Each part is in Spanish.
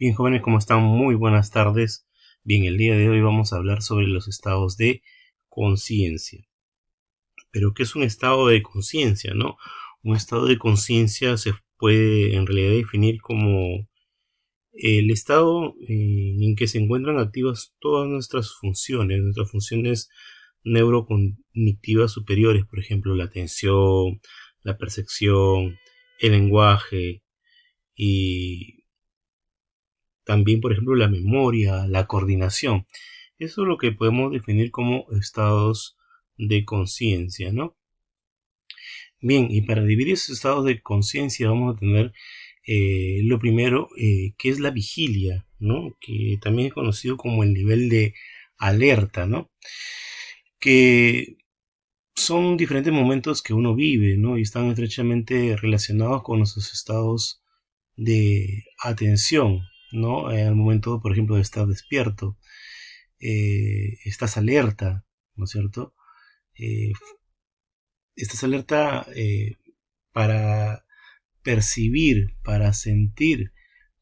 Bien, jóvenes, ¿cómo están? Muy buenas tardes. Bien, el día de hoy vamos a hablar sobre los estados de conciencia. Pero, ¿qué es un estado de conciencia, no? Un estado de conciencia se puede en realidad definir como el estado en que se encuentran activas todas nuestras funciones neurocognitivas superiores, por ejemplo, la atención, la percepción, el lenguaje y también, por ejemplo, la memoria, la coordinación. Eso es lo que podemos definir como estados de conciencia, ¿no? Bien, y para dividir esos estados de conciencia vamos a tener lo primero, que es la vigilia, ¿no? Que también es conocido como el nivel de alerta, ¿no? Que son diferentes momentos que uno vive, ¿no? Y están estrechamente relacionados con nuestros estados de atención, ¿no? Al momento, por ejemplo, de estar despierto, estás alerta, ¿no es cierto? Eh, Estás alerta para percibir, para sentir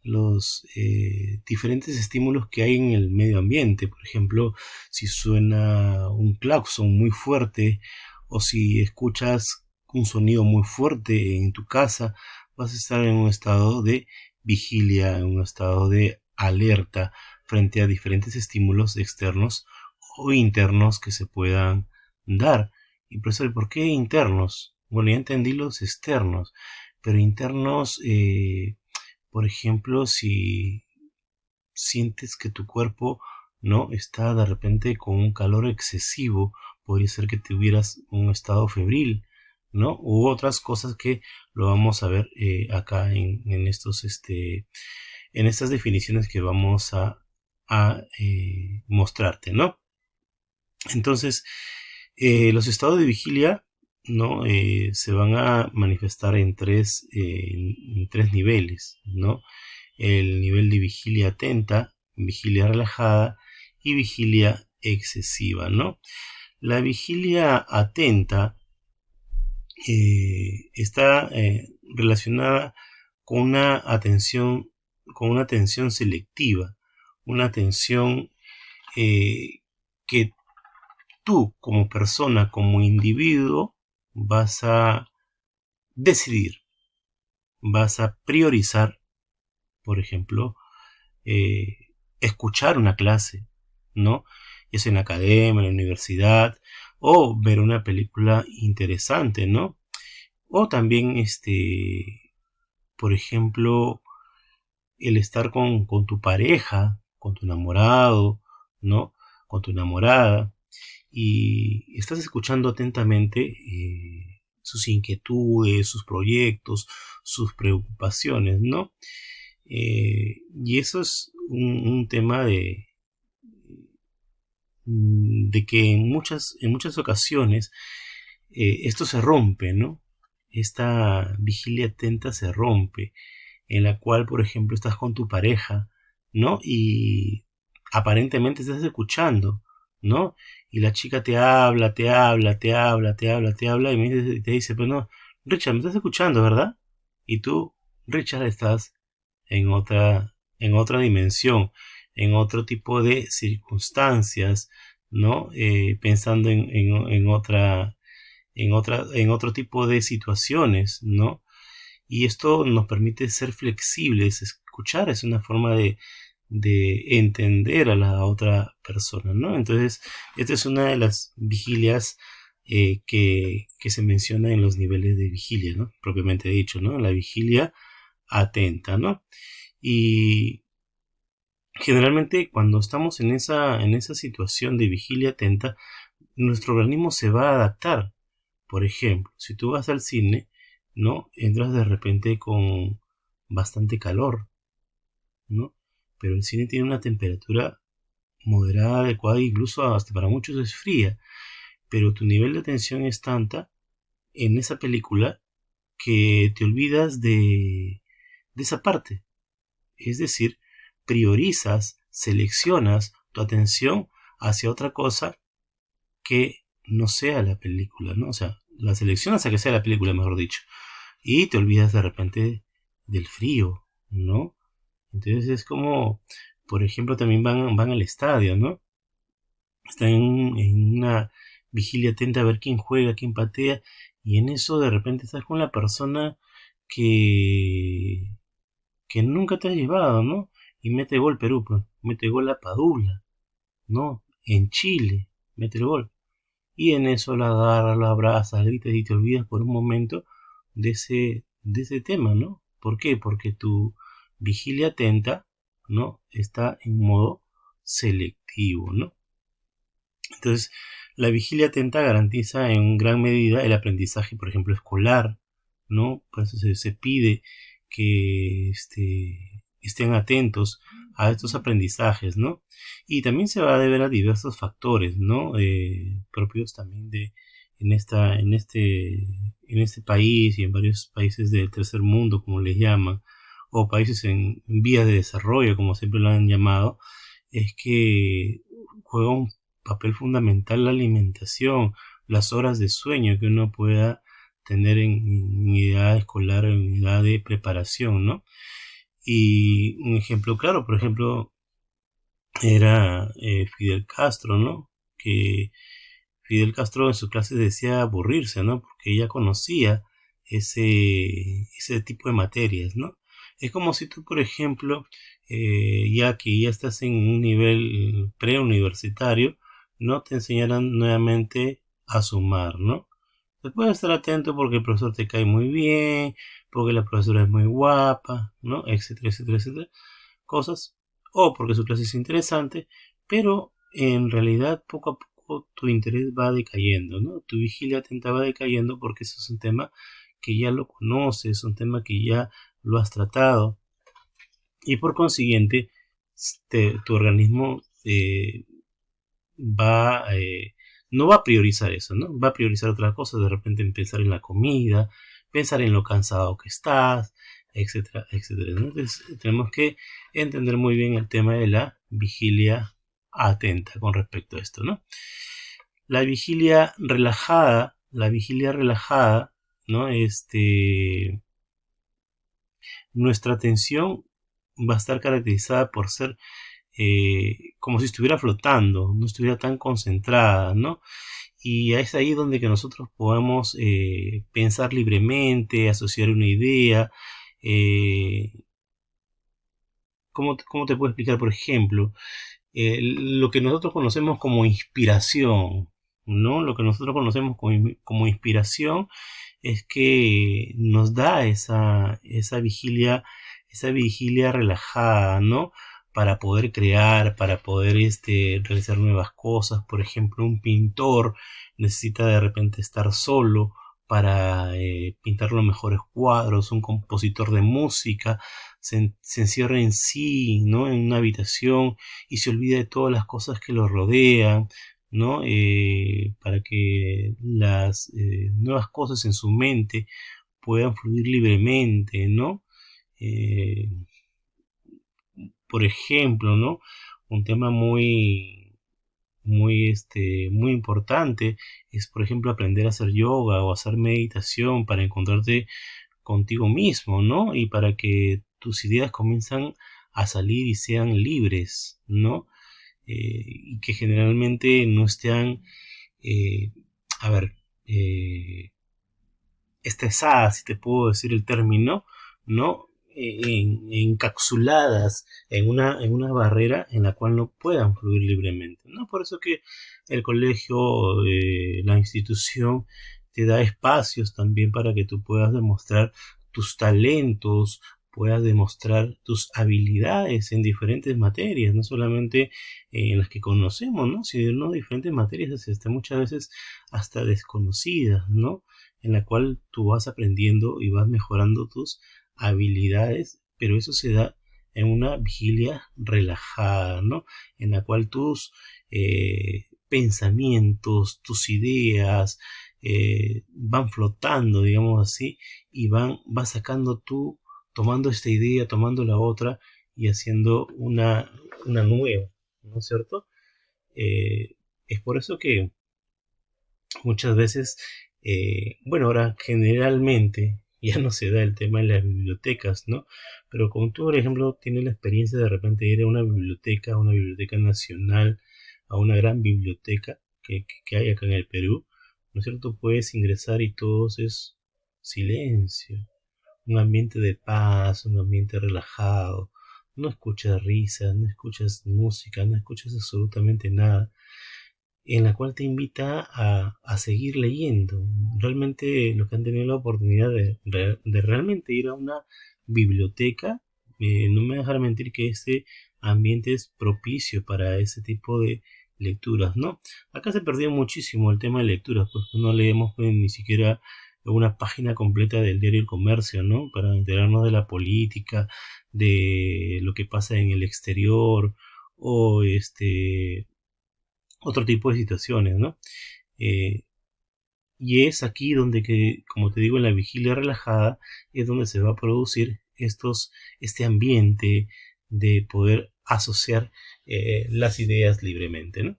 los diferentes estímulos que hay en el medio ambiente. Por ejemplo, si suena un claxon muy fuerte o si escuchas un sonido muy fuerte en tu casa, vas a estar en un estado de vigilia, en un estado de alerta frente a diferentes estímulos externos o internos que se puedan dar. Y profesor, ¿por qué internos? Bueno, ya entendí los externos, pero internos, por ejemplo, si sientes que tu cuerpo no está de repente con un calor excesivo, podría ser que tuvieras un estado febril, ¿no? U otras cosas que lo vamos a ver acá en estos, en estas definiciones que vamos a mostrarte, ¿no? Entonces, los estados de vigilia, ¿no? Se van a manifestar en tres niveles, ¿no? El nivel de vigilia atenta, vigilia relajada y vigilia excesiva, ¿no? La vigilia atenta está relacionada con una atención selectiva, una atención eh, que tú como persona, como individuo, vas a decidir, vas a priorizar, por ejemplo, escuchar una clase, ¿no? Ya sea en la academia, en la universidad, o ver una película interesante, ¿no? O también, por ejemplo, el estar con tu pareja, con tu enamorado, ¿no? Con tu enamorada, y estás escuchando atentamente sus inquietudes, sus proyectos, sus preocupaciones, ¿no? Y eso es un tema de que en muchas ocasiones esto se rompe, ¿no? Esta vigilia atenta se rompe, en la cual, por ejemplo, estás con tu pareja, ¿no? Y aparentemente estás escuchando, ¿no? Y la chica te habla, te habla, te habla, te habla, te habla, y te dice, pues no, Richard, me estás escuchando, ¿verdad? Y tú, Richard, estás en otra dimensión, en otro tipo de circunstancias, ¿no? Pensando en otro tipo de situaciones, ¿no? Y esto nos permite ser flexibles, escuchar es una forma de entender a la otra persona, ¿no? Entonces, esta es una de las vigilias que se menciona en los niveles de vigilia, ¿no? Propiamente dicho, ¿no? La vigilia atenta, ¿no? Y generalmente cuando estamos en esa situación de vigilia atenta, nuestro organismo se va a adaptar. Por ejemplo, si tú vas al cine, ¿no? Entras de repente con bastante calor, ¿no? Pero el cine tiene una temperatura moderada, adecuada, incluso hasta para muchos es fría. Pero tu nivel de atención es tanta en esa película que te olvidas de esa parte. Es decir, priorizas, seleccionas tu atención hacia otra cosa que no sea la película, ¿no? O sea, la seleccionas a que sea la película, mejor dicho. Y te olvidas de repente del frío, ¿no? Entonces es como, por ejemplo, también van al estadio, ¿no? Están en una vigilia atenta a ver quién juega, quién patea, y en eso de repente estás con la persona que, que nunca te has llevado, ¿no? Y mete gol Perú, pues, mete gol a Padula, ¿no? En Chile, mete el gol. Y en eso la agarras, la abrazas, gritas y te olvidas por un momento de ese tema, ¿no? ¿Por qué? Porque tu vigilia atenta, ¿no? Está en modo selectivo, ¿no? Entonces, la vigilia atenta garantiza en gran medida el aprendizaje, por ejemplo, escolar, ¿no? Por eso se pide que estén atentos a estos aprendizajes, ¿no? Y también se va a deber a diversos factores, ¿no? Propios también en este país y en varios países del tercer mundo, como les llaman, o países en vías de desarrollo, como siempre lo han llamado, es que juega un papel fundamental la alimentación, las horas de sueño que uno pueda tener en edad escolar, en edad de preparación, ¿no? Y un ejemplo claro, por ejemplo, era Fidel Castro, ¿no? Que Fidel Castro en sus clases decía aburrirse, ¿no? Porque ella conocía ese tipo de materias, ¿no? Es como si tú, por ejemplo, ya que ya estás en un nivel preuniversitario, no te enseñaran nuevamente a sumar, ¿no? Te puedes estar atento porque el profesor te cae muy bien, porque la profesora es muy guapa, ¿no? Etcétera, etcétera, etcétera. Cosas. O porque su clase es interesante, pero en realidad poco a poco tu interés va decayendo, ¿no? Tu vigilia atenta va decayendo porque eso es un tema que ya lo conoces, un tema que ya lo has tratado y por consiguiente tu organismo va no va a priorizar eso, ¿no? Va a priorizar otras cosas, de repente pensar en la comida, pensar en lo cansado que estás, etcétera, etcétera, ¿no? Entonces tenemos que entender muy bien el tema de la vigilia atenta con respecto a esto, ¿no? La vigilia relajada, ¿no? Nuestra atención va a estar caracterizada por ser como si estuviera flotando, no estuviera tan concentrada, ¿no? Y es ahí donde que nosotros podemos pensar libremente, asociar una idea. eh, ¿cómo te puedo explicar? Por ejemplo, lo que nosotros conocemos como inspiración, ¿no? Lo que nosotros conocemos como inspiración es que nos da esa vigilia relajada, ¿no? Para poder crear, para poder realizar nuevas cosas. Por ejemplo, un pintor necesita de repente estar solo para pintar los mejores cuadros. Un compositor de música se encierra en sí, ¿no? En una habitación y se olvida de todas las cosas que lo rodean, ¿no? Para que las nuevas cosas en su mente puedan fluir libremente, ¿no? Eh, por ejemplo, ¿no? Un tema muy importante es, por ejemplo, aprender a hacer yoga o hacer meditación para encontrarte contigo mismo, ¿no? Y para que tus ideas comiencen a salir y sean libres, ¿no? Y que generalmente no estén, eh, a ver, estresadas, si te puedo decir el término, ¿no? Encapsuladas en una barrera en la cual no puedan fluir libremente, ¿no? Por eso que el colegio, la institución, te da espacios también para que tú puedas demostrar tus talentos, puedas demostrar tus habilidades en diferentes materias, no solamente en las que conocemos, ¿no? Sino en diferentes materias, muchas veces hasta desconocidas, ¿no? En la cual tú vas aprendiendo y vas mejorando tus habilidades, pero eso se da en una vigilia relajada, ¿no? En la cual tus pensamientos, tus ideas van flotando, digamos así, y vas sacando tú, tomando esta idea, tomando la otra y haciendo una nueva, ¿no es cierto? Es por eso que muchas veces, bueno, ahora generalmente ya no se da el tema de las bibliotecas, ¿no? Pero como tú, por ejemplo, tienes la experiencia de repente ir a una biblioteca nacional, a una gran biblioteca que hay acá en el Perú, ¿no es cierto? Puedes ingresar y todo es silencio, un ambiente de paz, un ambiente relajado. No escuchas risas, no escuchas música, no escuchas absolutamente nada, en la cual te invita a seguir leyendo. Realmente los que han tenido la oportunidad de realmente ir a una biblioteca, no me dejarán mentir que este ambiente es propicio para ese tipo de lecturas, ¿no? Acá se perdió muchísimo el tema de lecturas, pues no leemos pues, ni siquiera una página completa del diario El Comercio, ¿no? Para enterarnos de la política, de lo que pasa en el exterior, o otro tipo de situaciones, ¿no? Eh, y es aquí donde, como te digo, en la vigilia relajada es donde se va a producir este ambiente de poder asociar las ideas libremente, ¿no?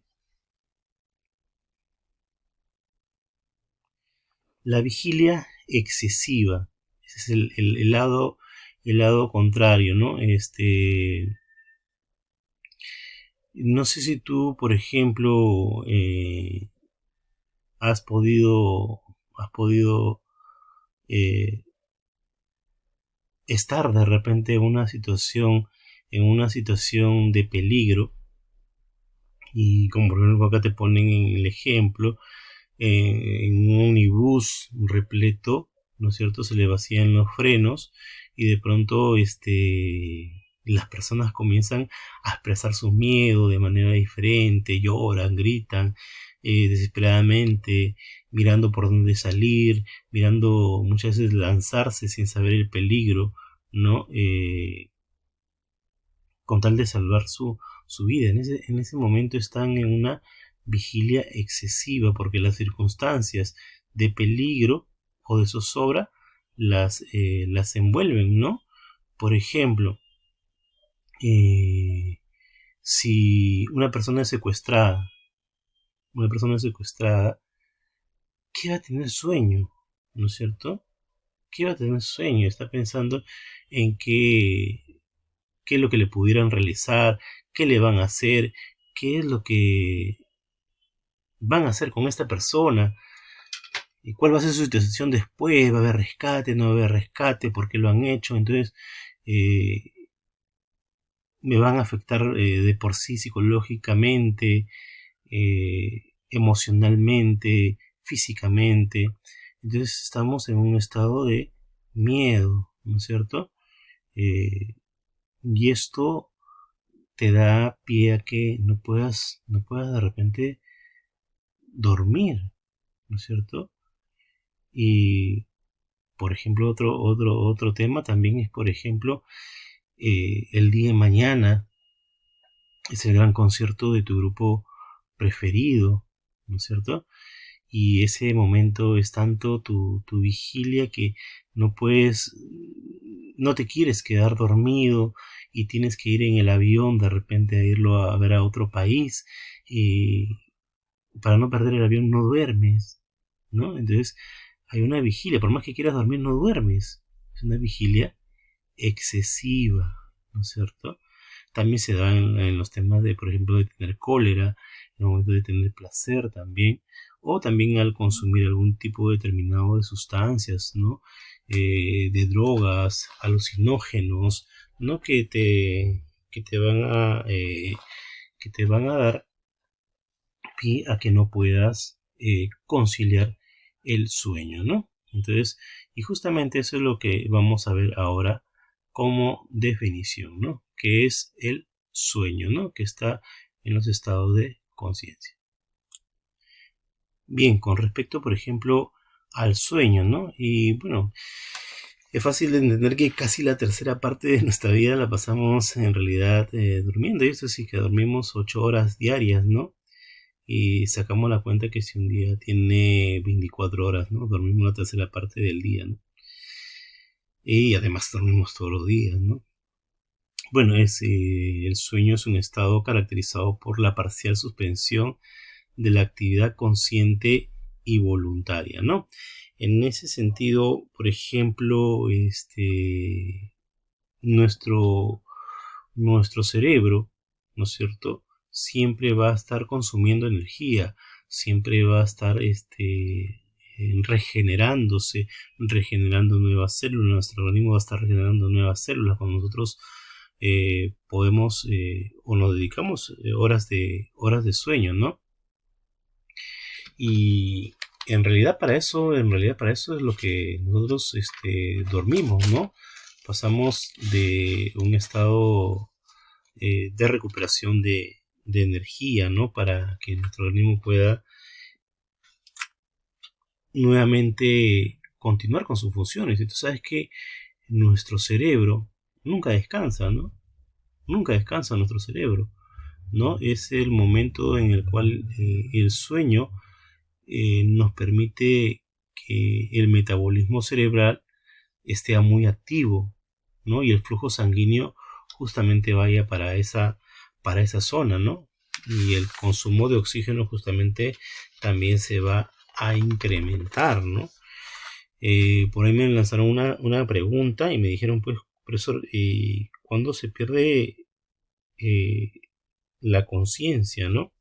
La vigilia excesiva, ese es el lado contrario, ¿no? No sé si tú, por ejemplo, has podido eh, estar de repente en una situación de peligro, y como por ejemplo acá te ponen en el ejemplo, en un unibús repleto, ¿no es cierto? Se le vacían los frenos y de pronto las personas comienzan a expresar su miedo de manera diferente, lloran, gritan desesperadamente, mirando por dónde salir, mirando muchas veces lanzarse sin saber el peligro, ¿no? Con tal de salvar su vida. En ese momento están en una vigilia excesiva porque las circunstancias de peligro o de zozobra las envuelven, ¿no? Por ejemplo, si una persona es secuestrada, ¿qué va a tener sueño? ¿No es cierto? ¿Qué va a tener sueño? Está pensando en qué es lo que le pudieran realizar, qué le van a hacer, qué es lo que van a hacer con esta persona, y cuál va a ser su situación después, va a haber rescate, no va a haber rescate, por qué lo han hecho, entonces eh, me van a afectar de por sí psicológicamente, emocionalmente, físicamente. Entonces estamos en un estado de miedo, ¿no es cierto? Y esto te da pie a que no puedas de repente dormir, ¿no es cierto? Y, por ejemplo, otro tema también es, por ejemplo, el día de mañana es el gran concierto de tu grupo preferido, ¿no es cierto? Y ese momento es tanto tu vigilia que no puedes, no te quieres quedar dormido y tienes que ir en el avión de repente a irlo a ver a otro país, y para no perder el avión no duermes, ¿no? Entonces hay una vigilia, por más que quieras dormir no duermes, es una vigilia excesiva, ¿no es cierto? También se da en los temas de, por ejemplo, de tener cólera, en el momento de tener placer también, o también al consumir algún tipo determinado de sustancias, ¿no? De drogas, alucinógenos, ¿no? Que te van que te van a dar pie a que no puedas conciliar el sueño, ¿no? Entonces, y justamente eso es lo que vamos a ver ahora como definición, ¿no? Que es el sueño, ¿no? Que está en los estados de conciencia. Bien, con respecto, por ejemplo, al sueño, ¿no? Y bueno, es fácil de entender que casi la tercera parte de nuestra vida la pasamos en realidad durmiendo, y esto sí que dormimos 8 horas diarias, ¿no? Y sacamos la cuenta que si un día tiene 24 horas, ¿no? Dormimos la tercera parte del día, ¿no? Y además dormimos todos los días, ¿no? Bueno, el sueño es un estado caracterizado por la parcial suspensión de la actividad consciente y voluntaria, ¿no? En ese sentido, por ejemplo, nuestro, nuestro cerebro, ¿no es cierto? Siempre va a estar consumiendo energía, siempre va a estar regenerándose, regenerando nuevas células, nuestro organismo va a estar regenerando nuevas células cuando nosotros podemos o nos dedicamos horas de sueño, ¿no? Y en realidad para eso es lo que nosotros dormimos, ¿no? Pasamos de un estado de recuperación de energía, ¿no? Para que nuestro organismo pueda nuevamente continuar con sus funciones. Y tú sabes que nuestro cerebro nunca descansa, ¿no? Nunca descansa nuestro cerebro, ¿no? Es el momento en el cual el sueño nos permite que el metabolismo cerebral esté muy activo, ¿no? Y el flujo sanguíneo justamente vaya para esa zona, ¿no? Y el consumo de oxígeno justamente también se va a incrementar, ¿no? Por ahí me lanzaron una pregunta y me dijeron, pues, profesor, ¿cuándo se pierde la conciencia, ¿no?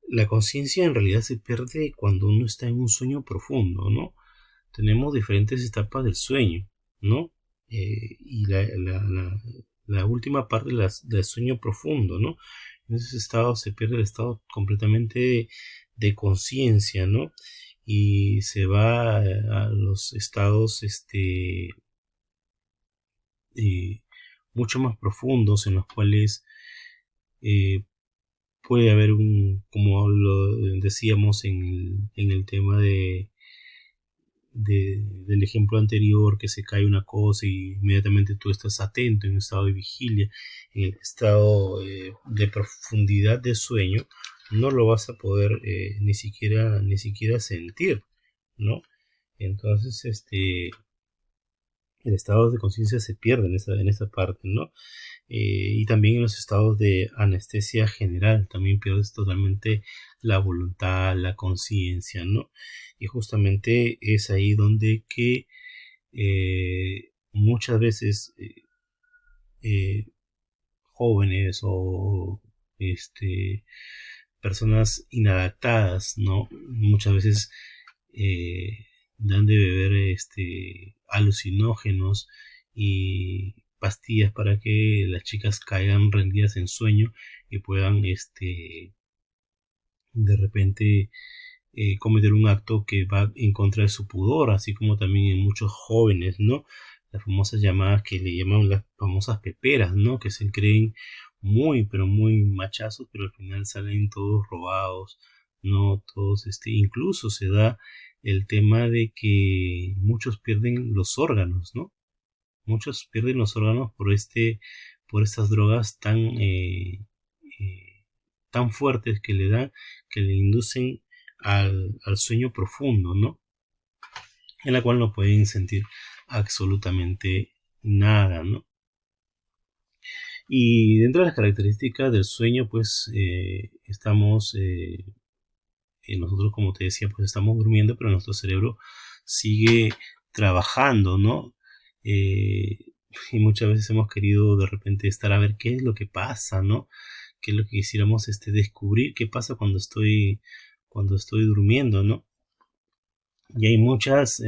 La conciencia en realidad se pierde cuando uno está en un sueño profundo, ¿no? Tenemos diferentes etapas del sueño, ¿no? Y la última parte del sueño profundo, ¿no? En ese estado se pierde el estado completamente de conciencia, ¿no? Y se va a los estados mucho más profundos en los cuales eh, puede haber como lo decíamos en el tema del ejemplo anterior, que se cae una cosa y inmediatamente tú estás atento en un estado de vigilia, en el estado de profundidad de sueño, no lo vas a poder ni siquiera sentir, ¿no? Entonces, el estado de conciencia se pierde en esa parte, ¿no? Y también en los estados de anestesia general también pierdes totalmente la voluntad, la conciencia, ¿no? Y justamente es ahí donde que muchas veces jóvenes o personas inadaptadas, ¿no? Muchas veces dan de beber alucinógenos y pastillas para que las chicas caigan rendidas en sueño y puedan de repente cometer un acto que va en contra de su pudor, así como también en muchos jóvenes, ¿no? Las famosas llamadas que le llaman las famosas peperas, ¿no? Que se creen muy, pero muy machazos, pero al final salen todos robados, ¿no? Todos, incluso se da el tema de que muchos pierden los órganos, ¿no? Muchos pierden los órganos por estas drogas tan fuertes que le dan, que le inducen al sueño profundo, ¿no? En la cual no pueden sentir absolutamente nada, ¿no? Y dentro de las características del sueño, pues estamos, nosotros como te decía, pues estamos durmiendo, pero nuestro cerebro sigue trabajando, ¿no? Y muchas veces hemos querido de repente estar a ver qué es lo que pasa, ¿no? Qué es lo que quisiéramos descubrir, qué pasa cuando estoy durmiendo, ¿no? Y hay muchas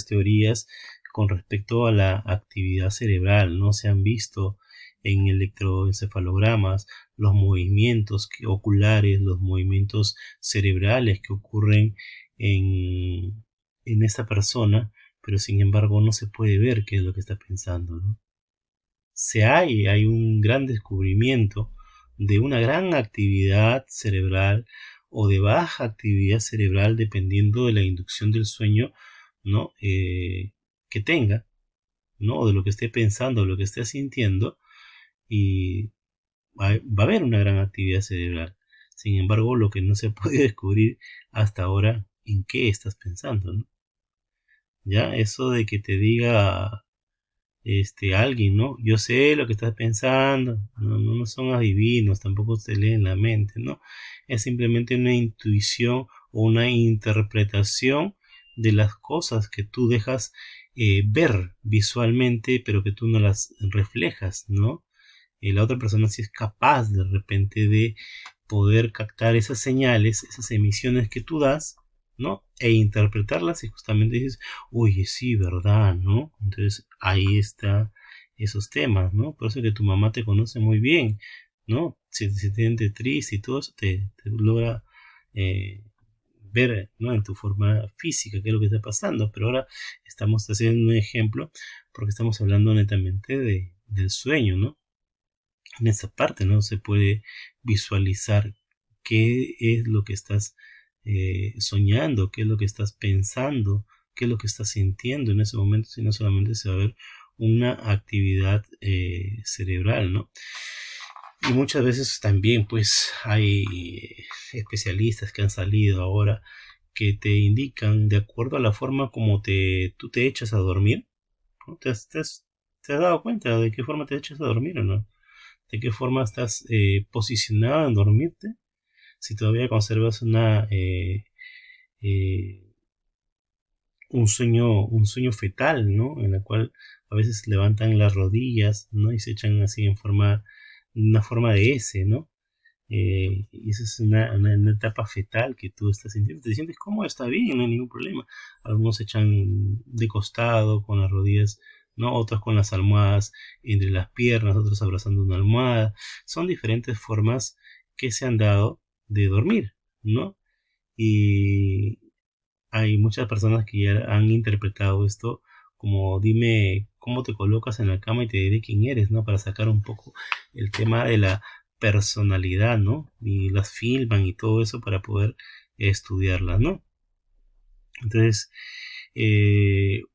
teorías con respecto a la actividad cerebral, ¿no? Se han visto en electroencefalogramas los movimientos oculares, los movimientos cerebrales que ocurren en esta persona, pero sin embargo no se puede ver qué es lo que está pensando, ¿no? Hay un gran descubrimiento de una gran actividad cerebral o de baja actividad cerebral dependiendo de la inducción del sueño, ¿no? Que tenga, ¿no? O de lo que esté pensando, o lo que esté sintiendo, y va a haber una gran actividad cerebral. Sin embargo, lo que no se puede descubrir hasta ahora, en qué estás pensando, ¿no? Ya, eso de que te diga alguien, ¿no? Yo sé lo que estás pensando, no son adivinos, tampoco se leen la mente, ¿no? Es simplemente una intuición o una interpretación de las cosas que tú dejas ver visualmente, pero que tú no las reflejas, ¿no? La otra persona sí es capaz de repente de poder captar esas señales, esas emisiones que tú das, ¿no? E interpretarlas y justamente dices, oye, sí, ¿verdad? ¿No? Entonces ahí está esos temas, ¿no? Por eso que tu mamá te conoce muy bien, ¿no? Si te sientes triste y todo eso te logra eh, ver, ¿no? En tu forma física qué es lo que está pasando, pero ahora estamos haciendo un ejemplo porque estamos hablando netamente del sueño, ¿no? En esa parte no se puede visualizar qué es lo que estás soñando, qué es lo que estás pensando, qué es lo que estás sintiendo en ese momento, sino solamente se va a ver una actividad cerebral, ¿no? Y muchas veces también pues hay especialistas que han salido ahora que te indican de acuerdo a la forma como tú te echas a dormir, ¿no? ¿Te has dado cuenta de qué forma te echas a dormir o no? ¿De qué forma estás posicionado en dormirte? Si todavía conservas eh, un sueño fetal, ¿no? En la cual a veces levantan las rodillas, ¿no? Y se echan así una forma de S, ¿no? Y esa es una etapa fetal que tú estás sintiendo. Te sientes cómodo, está bien, no hay ningún problema. Algunos se echan de costado con las rodillas, ¿no? Otros con las almohadas entre las piernas, otros abrazando una almohada. Son diferentes formas que se han dado de dormir, ¿no? Y hay muchas personas que ya han interpretado esto como dime cómo te colocas en la cama y te diré quién eres, ¿no? Para sacar un poco el tema de la personalidad, ¿no? Y las filman y todo eso para poder estudiarlas, ¿no? Entonces,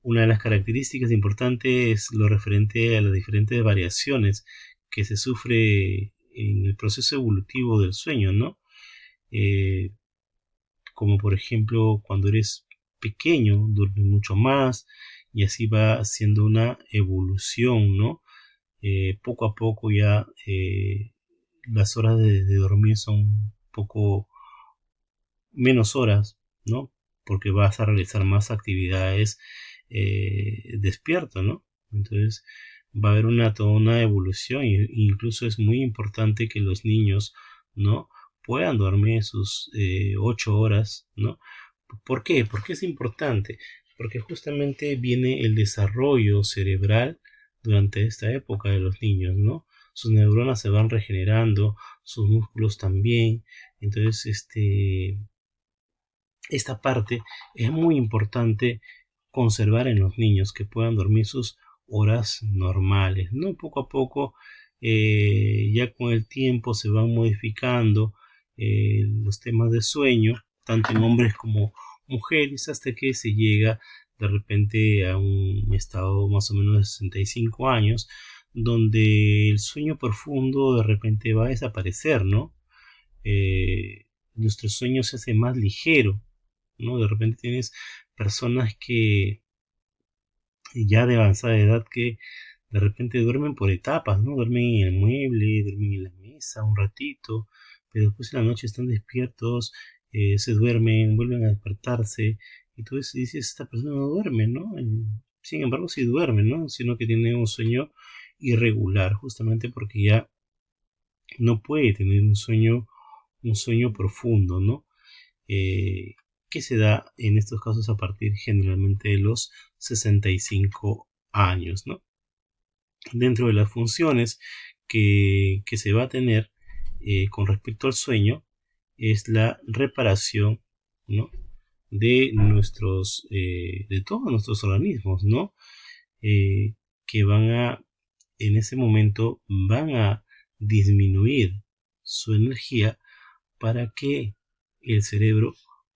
una de las características importantes es lo referente a las diferentes variaciones que se sufre en el proceso evolutivo del sueño, ¿no? Eh, Como por ejemplo cuando eres pequeño, duermes mucho más y así va haciendo una evolución, ¿no? Poco a poco ya las horas de dormir son un poco menos horas, ¿no? Porque vas a realizar más actividades despierto, ¿no? Entonces va a haber toda una evolución e incluso es muy importante que los niños, ¿no? Puedan dormir sus 8 horas, ¿no? ¿Por qué? Porque es importante, porque justamente viene el desarrollo cerebral durante esta época de los niños, ¿no? Sus neuronas se van regenerando, sus músculos también, entonces esta parte es muy importante conservar en los niños que puedan dormir sus horas normales, ¿no? Poco a poco, ya con el tiempo se van modificando los temas de sueño, tanto en hombres como mujeres, hasta que se llega de repente a un estado más o menos de 65 años, donde el sueño profundo de repente va a desaparecer, ¿no? Nuestro sueño se hace más ligero, ¿no? De repente tienes personas que ya de avanzada edad que de repente duermen por etapas, ¿no? Duermen en el mueble, duermen en la mesa un ratito, pero después en la noche están despiertos, se duermen, vuelven a despertarse, y tú dices, esta persona no duerme, ¿no? Sin embargo, sí duerme, ¿no? Sino que tiene un sueño irregular, justamente porque ya no puede tener un sueño profundo, ¿no? eh, que se da en estos casos a partir generalmente de los 65 años, ¿no? Dentro de las funciones que se va a tener con respecto al sueño es la reparación, ¿no? De todos nuestros organismos, ¿no? Eh, que en ese momento van a disminuir su energía para que el cerebro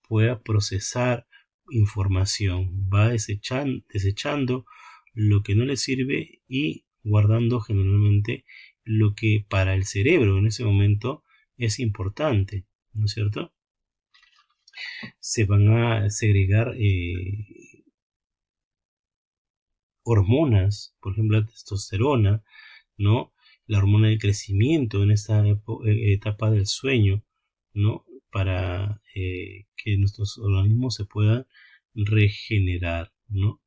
pueda procesar información. Va desechando lo que no le sirve y guardando generalmente lo que para el cerebro en ese momento es importante, ¿no es cierto? Se van a segregar hormonas, por ejemplo la testosterona, ¿no? La hormona del crecimiento en esta etapa del sueño, ¿no? Para que nuestros organismos se puedan regenerar, ¿no?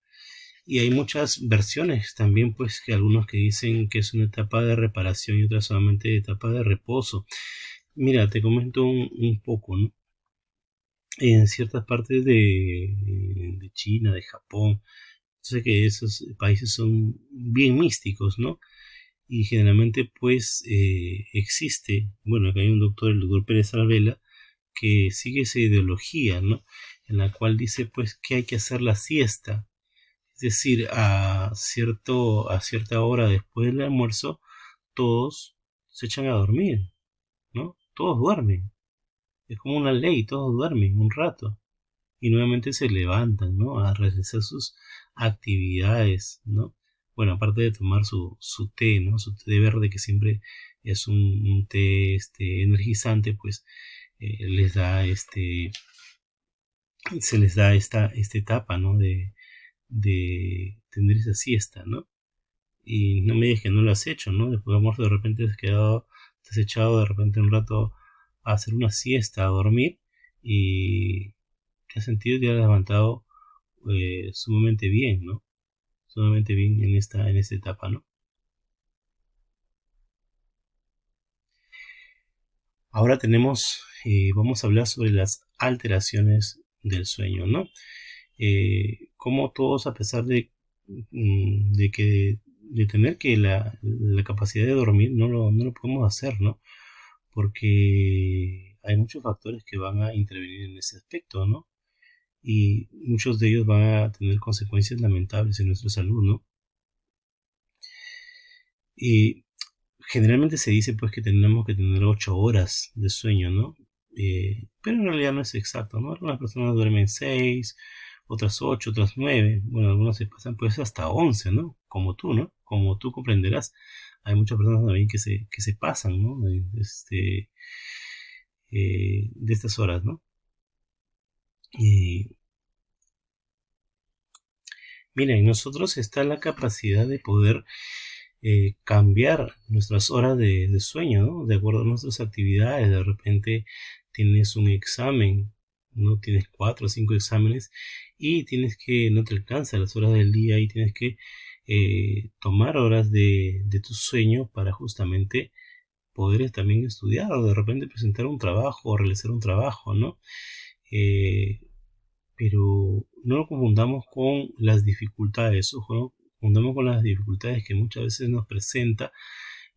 Y hay muchas versiones también, pues, que algunos que dicen que es una etapa de reparación y otras solamente etapa de reposo. Mira, te comento un poco, ¿no? En ciertas partes de China, de Japón, sé que esos países son bien místicos, ¿no? Y generalmente, pues, existe, bueno, acá hay un doctor, el doctor Pérez Alvela, que sigue esa ideología, ¿no? En la cual dice, pues, que hay que hacer la siesta. Es decir, a cierta hora después del almuerzo, todos se echan a dormir, ¿no? Todos duermen. Es como una ley, todos duermen un rato. Y nuevamente se levantan, ¿no? A realizar sus actividades, ¿no? Bueno, aparte de tomar su té, ¿no? Su té verde, que siempre es un té energizante, pues les da se les da esta etapa, ¿no? De tener esa siesta, ¿no? Y no me digas que no lo has hecho, ¿no? Después de almuerzo de repente te has echado de repente un rato a hacer una siesta, a dormir, y te has sentido y te has levantado sumamente bien, ¿no? Sumamente bien en esta etapa, ¿no? Ahora vamos a hablar sobre las alteraciones del sueño, ¿no? Como todos, a pesar de tener que la capacidad de dormir, no lo podemos hacer, ¿no? Porque hay muchos factores que van a intervenir en ese aspecto, ¿no? Y muchos de ellos van a tener consecuencias lamentables en nuestra salud, ¿no? Y generalmente se dice pues que tenemos que tener 8 horas de sueño, ¿no? Pero en realidad no es exacto, ¿no? Algunas personas duermen 6, otras 8, otras 9, bueno, algunos se pasan pues hasta 11, ¿no? Como tú, ¿no? Como tú comprenderás, hay muchas personas también que se pasan, ¿no? De estas horas, ¿no? Y mira, en nosotros está la capacidad de poder cambiar nuestras horas de sueño, ¿no? De acuerdo a nuestras actividades. De repente tienes un examen, no tienes 4 o 5 exámenes y no te alcanza las horas del día y tienes que tomar horas de tu sueño para justamente poder también estudiar o de repente presentar un trabajo o realizar un trabajo, ¿no? Eh, pero no lo confundamos con las dificultades, ojo, ¿no? Confundamos con las dificultades que muchas veces nos presenta,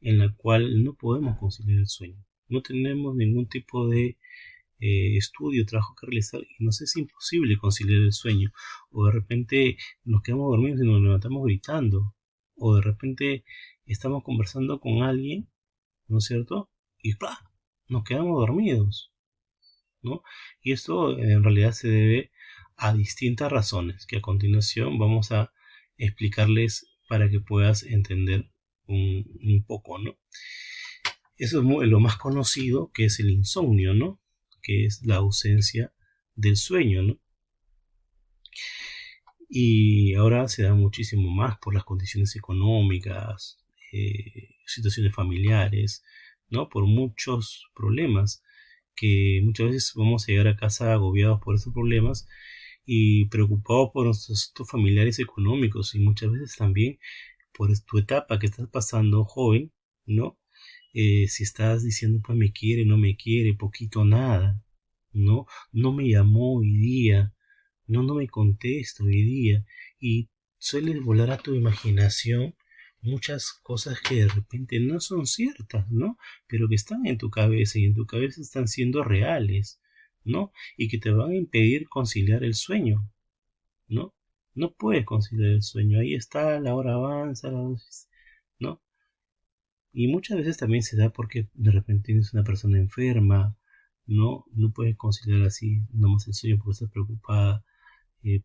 en la cual no podemos conciliar el sueño. No tenemos ningún tipo de estudio, trabajo que realizar y nos es imposible conciliar el sueño. O de repente nos quedamos dormidos y nos levantamos gritando. O de repente estamos conversando con alguien, ¿no es cierto? Y ¡plá! Nos quedamos dormidos, ¿no? Y esto en realidad se debe a distintas razones que a continuación vamos a explicarles para que puedas entender un poco, ¿no? Eso es lo más conocido, que es el insomnio, ¿no? Que es la ausencia del sueño, ¿no? Y ahora se da muchísimo más por las condiciones económicas, situaciones familiares, ¿no? Por muchos problemas que muchas veces vamos a llegar a casa agobiados por esos problemas y preocupados por nuestros asuntos familiares económicos y muchas veces también por tu etapa que estás pasando joven, ¿no? Si estás diciendo pues me quiere, no me quiere, poquito nada, ¿no? No me llamó hoy día, no me contesta hoy día y sueles volar a tu imaginación muchas cosas que de repente no son ciertas, ¿no? Pero que están en tu cabeza y en tu cabeza están siendo reales, ¿no? Y que te van a impedir conciliar el sueño, ¿no? No puedes conciliar el sueño, ahí está, la hora avanza, ¿no? Y muchas veces también se da porque de repente tienes una persona enferma, no puedes conciliar así nomás el sueño porque estás preocupada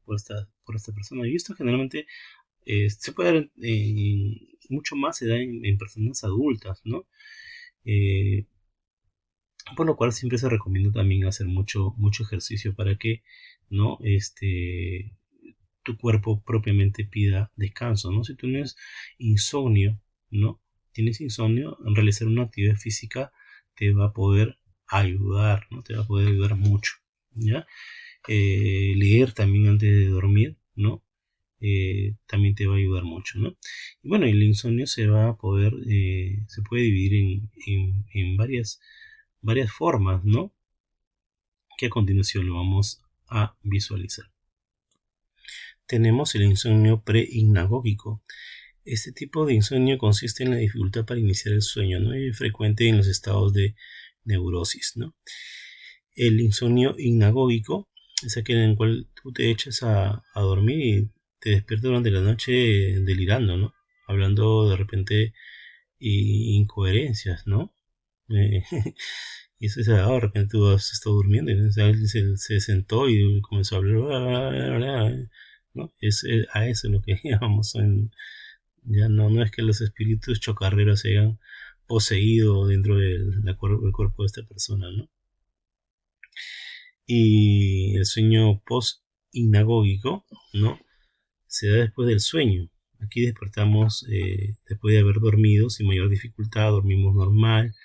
por esta persona. Y esto generalmente se puede dar mucho más, se da en personas adultas, ¿no? Eh, por lo cual siempre se recomienda también hacer mucho ejercicio para que, ¿no? Tu cuerpo propiamente pida descanso, ¿no? Si tú tienes insomnio, ¿no? Tienes insomnio, realizar una actividad física te va a poder ayudar, ¿no? Te va a poder ayudar mucho, ¿ya? leer también antes de dormir, ¿no? También te va a ayudar mucho, ¿no? Y bueno, el insomnio se va a poder, se puede dividir en varias formas, ¿no? Que a continuación lo vamos a visualizar. Tenemos el insomnio prehignagógico. Este tipo de insomnio consiste en la dificultad para iniciar el sueño, ¿no? Y es frecuente en los estados de neurosis, ¿no? El insomnio hignagógico es aquel en el cual tú te echas a dormir y te despiertas durante la noche delirando, ¿no? Hablando de repente incoherencias, ¿no? Y eso es, de repente tú has estado durmiendo y alguien se sentó y comenzó a hablar, ¿no? Es a eso lo que llamamos ya no es que los espíritus chocarreros se hayan poseído dentro del cuerpo de esta persona, ¿no? Y el sueño post-hignagógico, ¿no? Se da después del sueño. Aquí despertamos después de haber dormido sin mayor dificultad, dormimos normal,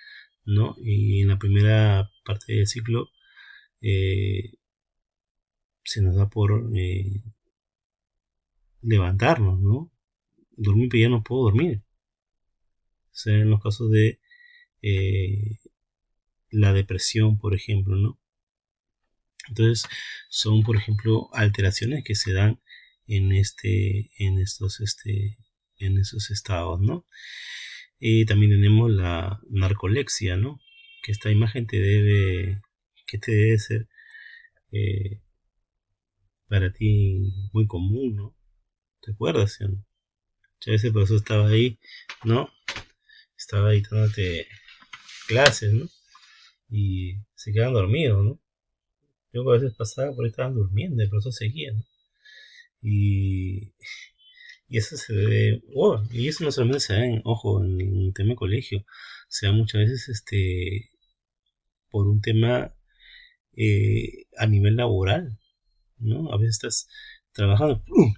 ¿no? Y en la primera parte del ciclo se nos da por levantarnos, ¿no? Dormir, pero ya no puedo dormir. O sea, en los casos de la depresión, por ejemplo, ¿no? Entonces, son, por ejemplo, alteraciones que se dan en esos estados, ¿no? Y también tenemos la narcolexia, ¿no? Que esta imagen que te debe ser para ti muy común, ¿no? ¿Te acuerdas? ¿Sí? Muchas veces por eso estaba ahí, ¿no? Estaba ahí dándote clases, ¿no? Y se quedaban dormidos, ¿no? Yo a veces pasaba por ahí, estaban durmiendo, y por eso seguían, ¿no? Y eso se debe, y eso no solamente se da ojo, en un tema de colegio, se da muchas veces por un tema a nivel laboral, ¿no? A veces estás trabajando, ¡pum!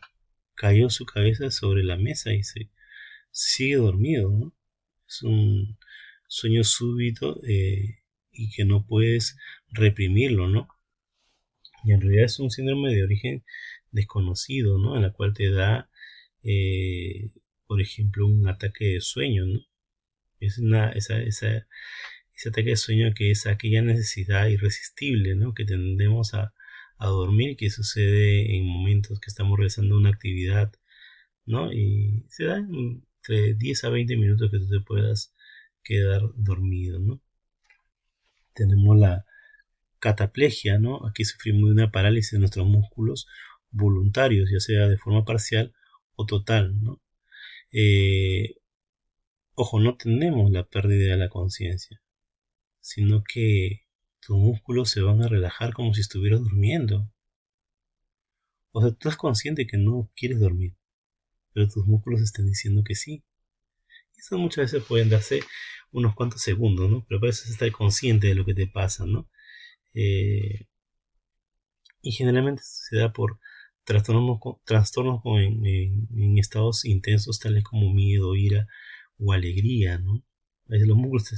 Cayó su cabeza sobre la mesa y se sigue dormido, ¿no? Es un sueño súbito y que no puedes reprimirlo, ¿no? Y en realidad es un síndrome de origen desconocido, ¿no? En la cual te da, por ejemplo, un ataque de sueño, ¿no? Es ese ataque de sueño que es aquella necesidad irresistible, ¿no? Que tendemos a dormir, que sucede en momentos que estamos realizando una actividad, ¿no? Y se da entre 10 a 20 minutos que tú te puedas quedar dormido, ¿no? Tenemos la cataplegia, ¿no? Aquí sufrimos de una parálisis de nuestros músculos voluntarios, ya sea de forma parcial o total, ¿no? Ojo, no tenemos la pérdida de la conciencia, sino que tus músculos se van a relajar como si estuvieras durmiendo. O sea, tú estás consciente que no quieres dormir, pero tus músculos están diciendo que sí. Y eso muchas veces pueden darse unos cuantos segundos, ¿no? Pero para eso es estar consciente de lo que te pasa, ¿no? Y generalmente se da por trastornos en estados intensos tales como miedo, ira o alegría, ¿no? A veces los músculos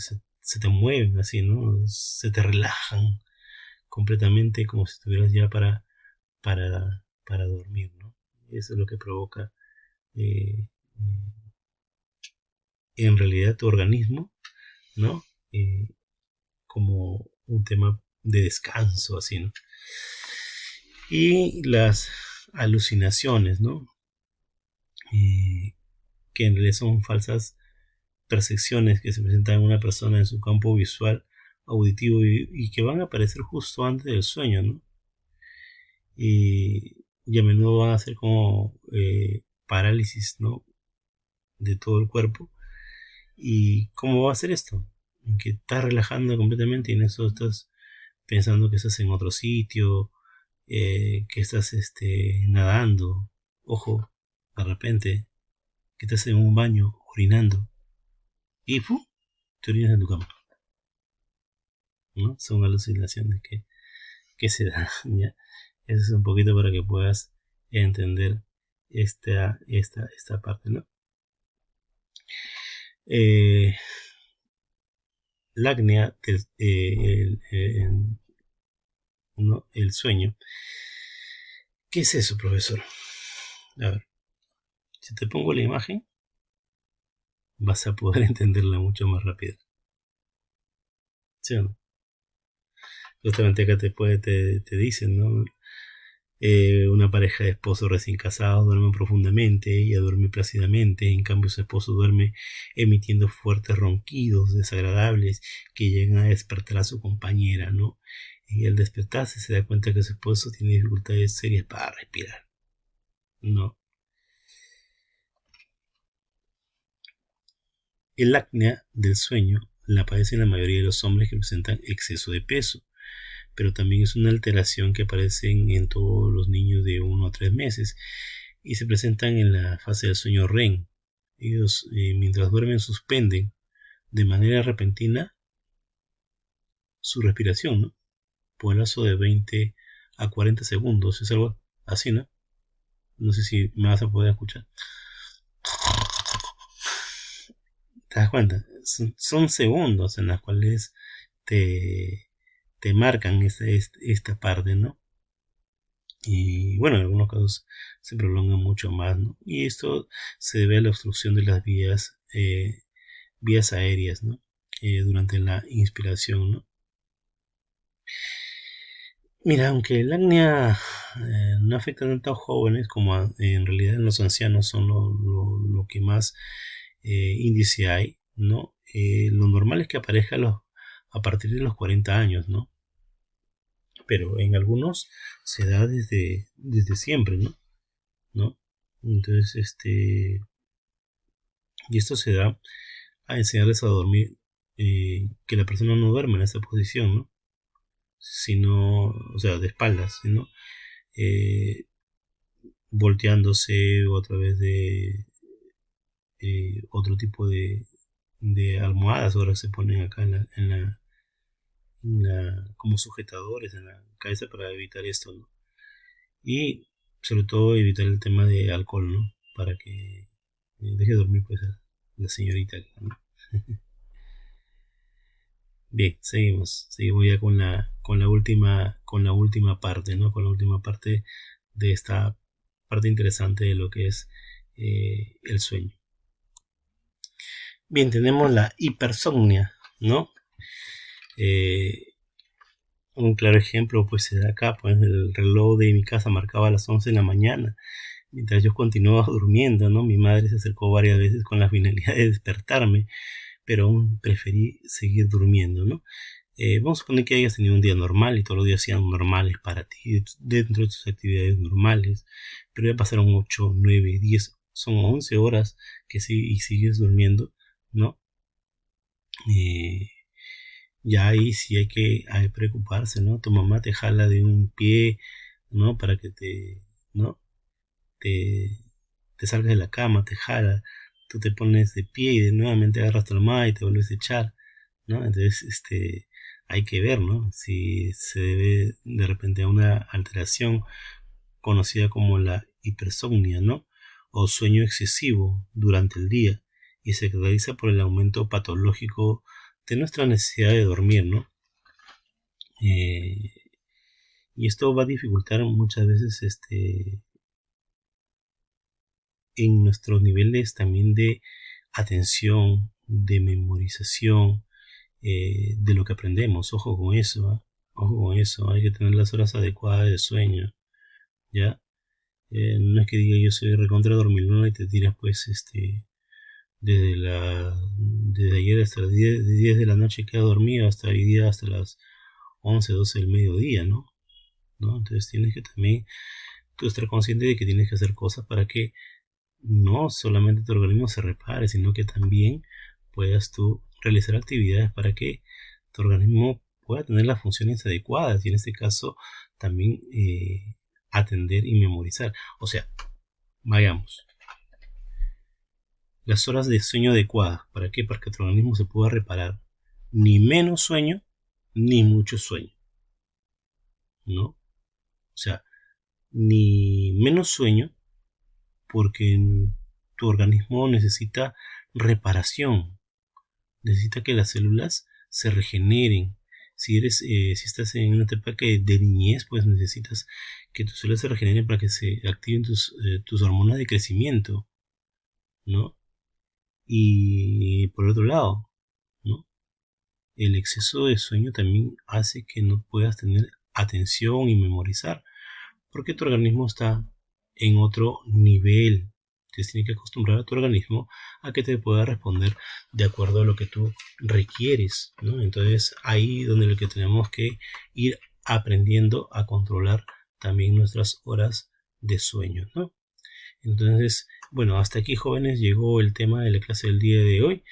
se te mueven así, ¿no? Se te relajan completamente como si estuvieras ya para dormir, ¿no? Eso es lo que provoca eh, en realidad tu organismo, ¿no? Como un tema de descanso, así, ¿no? Y las alucinaciones, ¿no? Que en realidad son falsas percepciones que se presentan en una persona en su campo visual, auditivo y que van a aparecer justo antes del sueño, ¿no? Y a menudo van a ser como parálisis, ¿no? De todo el cuerpo. ¿Y cómo va a ser esto? En que estás relajando completamente y en eso estás pensando que estás en otro sitio, que estás nadando, ojo, de repente, que estás en un baño orinando y ¡pum! Te orinas en tu cama, ¿no? Son alucinaciones que se dan, ¿ya? Eso es un poquito para que puedas entender esta parte, ¿no? La apnea ¿no? El sueño. ¿Qué es eso, profesor? A ver, si te pongo la imagen, vas a poder entenderla mucho más rápido. ¿Sí o no? Justamente acá te dicen, ¿no? Una pareja de esposos recién casados duermen profundamente, ella duerme plácidamente, en cambio su esposo duerme emitiendo fuertes ronquidos desagradables que llegan a despertar a su compañera, ¿no? Y al despertarse se da cuenta que su esposo tiene dificultades serias para respirar, ¿no? El apnea del sueño la padecen la mayoría de los hombres que presentan exceso de peso, pero también es una alteración que aparece en todos los niños de 1 a 3 meses y se presentan en la fase del sueño REM. Ellos, mientras duermen, suspenden de manera repentina su respiración, ¿no? Por el lapso de 20 a 40 segundos. Es algo así, ¿no? No sé si me vas a poder escuchar. ¿Te das cuenta? Son segundos en los cuales te marcan esta parte, ¿no? Y bueno, en algunos casos se prolonga mucho más, ¿no? Y esto se debe a la obstrucción de las vías aéreas, ¿no? Durante la inspiración, ¿no? Mira, aunque el apnea no afecta tanto a jóvenes como en realidad en los ancianos son lo que más índice hay, ¿no? Lo normal es que aparezca a partir de los 40 años, ¿no? Pero en algunos se da desde siempre, ¿no? ¿No? Entonces, y esto se da a enseñarles a dormir, que la persona no duerme en esa posición, ¿no? Sino, o sea, de espaldas, sino volteándose o a través de otro tipo de almohadas, ahora se ponen acá como sujetadores en la cabeza para evitar esto, ¿no? Y sobre todo evitar el tema de alcohol, ¿no? Para que deje dormir pues a la señorita, ¿no? Bien, seguimos ya con la última parte, ¿no? Con la última parte de esta parte interesante de lo que es el sueño. Bien, tenemos la hipersomnia, ¿no? Un claro ejemplo pues se da acá, pues el reloj de mi casa marcaba las 11 de la mañana, mientras yo continuaba durmiendo, ¿no? Mi madre se acercó varias veces con la finalidad de despertarme, pero aún preferí seguir durmiendo, ¿no? Vamos a suponer que hayas tenido un día normal y todos los días sean normales para ti, dentro de tus actividades normales, pero ya pasaron 8, 9, 10, son 11 horas que y sigues durmiendo, ¿no? Ya ahí sí hay que preocuparse, ¿no? Tu mamá te jala de un pie, ¿no? Para que ¿no? Te, te salgas de la cama, te jala, tú te pones de pie y nuevamente agarras tu almohada y te vuelves a echar, ¿no? Entonces, hay que ver, ¿no? Si se debe de repente a una alteración conocida como la hipersomnia, ¿no? O sueño excesivo durante el día y se caracteriza por el aumento patológico de nuestra necesidad de dormir, ¿no? Y esto va a dificultar muchas veces en nuestros niveles también de atención, de memorización, de lo que aprendemos. Ojo con eso, ¿eh? Ojo con eso, hay que tener las horas adecuadas de sueño, ¿ya? No es que diga yo soy recontra dormilona y te tiras pues desde ayer hasta las 10 de la noche queda dormido hasta hoy día hasta las 11, 12 del mediodía, ¿no? Entonces tienes que también tú estar consciente de que tienes que hacer cosas para que no solamente tu organismo se repare, sino que también puedas tú realizar actividades para que tu organismo pueda tener las funciones adecuadas y en este caso también atender y memorizar. O sea, vayamos. Las horas de sueño adecuadas. ¿Para qué? Para que tu organismo se pueda reparar. Ni menos sueño, ni mucho sueño. ¿No? O sea, ni menos sueño porque tu organismo necesita reparación. Necesita que las células se regeneren, Si estás en una etapa de niñez, pues necesitas que tus células se regeneren para que se activen tus hormonas de crecimiento, ¿no? Y por otro lado, ¿no? El exceso de sueño también hace que no puedas tener atención y memorizar, porque tu organismo está en otro nivel. Entonces tienes que acostumbrar a tu organismo a que te pueda responder de acuerdo a lo que tú requieres, ¿no? Entonces ahí donde lo que tenemos que ir aprendiendo a controlar también nuestras horas de sueño, ¿no? Entonces, bueno, hasta aquí, jóvenes, llegó el tema de la clase del día de hoy.